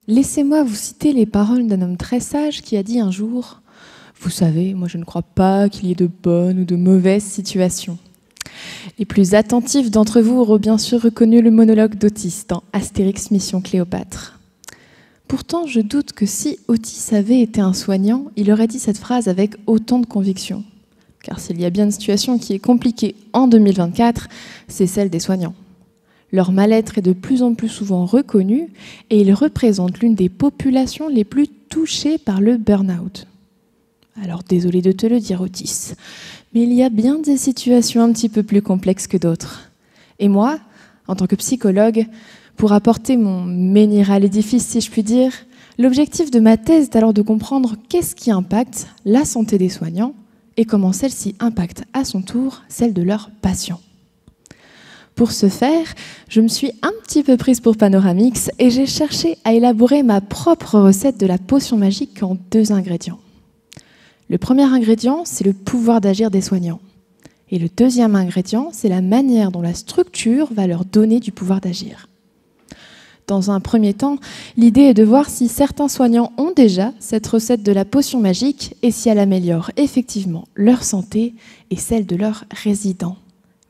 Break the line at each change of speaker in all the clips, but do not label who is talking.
Laissez-moi vous citer les paroles d'un homme très sage qui a dit un jour « Vous savez, moi je ne crois pas qu'il y ait de bonnes ou de mauvaises situations. » Les plus attentifs d'entre vous auront bien sûr reconnu le monologue d'Otis dans Astérix Mission Cléopâtre. Pourtant, je doute que si Otis avait été un soignant, il aurait dit cette phrase avec autant de conviction. Car s'il y a bien une situation qui est compliquée en 2024, c'est celle des soignants. Leur mal-être est de plus en plus souvent reconnu et ils représentent l'une des populations les plus touchées par le burn-out. Alors désolé de te le dire, Otis, mais il y a bien des situations un petit peu plus complexes que d'autres. Et moi, en tant que psychologue, pour apporter mon menhir à l'édifice, si je puis dire, l'objectif de ma thèse est alors de comprendre qu'est-ce qui impacte la santé des soignants et comment celle-ci impacte à son tour celle de leurs patients. Pour ce faire, je me suis un petit peu prise pour Panoramix et j'ai cherché à élaborer ma propre recette de la potion magique en 2 ingrédients. Le premier ingrédient, c'est le pouvoir d'agir des soignants. Et le deuxième ingrédient, c'est la manière dont la structure va leur donner du pouvoir d'agir. Dans un premier temps, l'idée est de voir si certains soignants ont déjà cette recette de la potion magique et si elle améliore effectivement leur santé et celle de leurs résidents.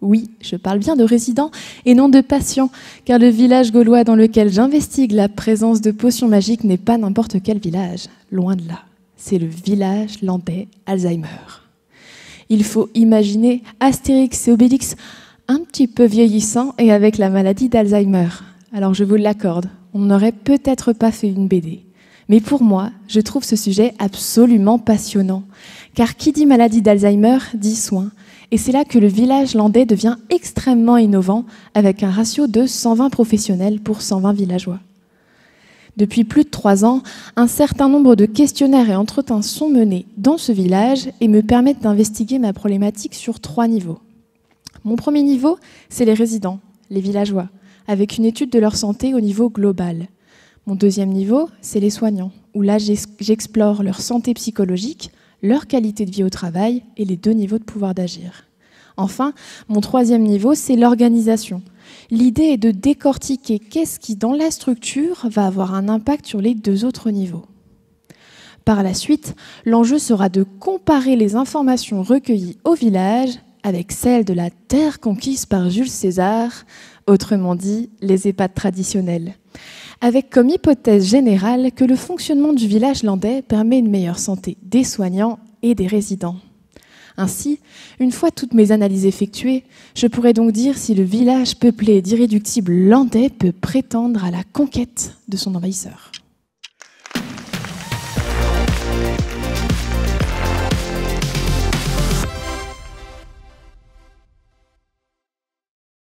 Oui, je parle bien de résidents et non de patients, car le village gaulois dans lequel j'investigue la présence de potions magiques n'est pas n'importe quel village, loin de là. C'est le village landais Alzheimer. Il faut imaginer Astérix et Obélix un petit peu vieillissants et avec la maladie d'Alzheimer. Alors je vous l'accorde, on n'aurait peut-être pas fait une BD. Mais pour moi, je trouve ce sujet absolument passionnant. Car qui dit maladie d'Alzheimer dit soin. Et c'est là que le village landais devient extrêmement innovant avec un ratio de 120 professionnels pour 120 villageois. Depuis plus de 3 ans, un certain nombre de questionnaires et entretiens sont menés dans ce village et me permettent d'investiguer ma problématique sur 3 niveaux. Mon premier niveau, c'est les résidents, les villageois, avec une étude de leur santé au niveau global. Mon deuxième niveau, c'est les soignants, où là j'explore leur santé psychologique, leur qualité de vie au travail et les 2 niveaux de pouvoir d'agir. Enfin, mon troisième niveau, c'est l'organisation. L'idée est de décortiquer qu'est-ce qui, dans la structure, va avoir un impact sur les 2 autres niveaux. Par la suite, l'enjeu sera de comparer les informations recueillies au village avec celles de la terre conquise par Jules César, autrement dit, les EHPAD traditionnels, avec comme hypothèse générale que le fonctionnement du village landais permet une meilleure santé des soignants et des résidents. Ainsi, une fois toutes mes analyses effectuées, je pourrais donc dire si le village peuplé d'irréductibles landais peut prétendre à la conquête de son envahisseur.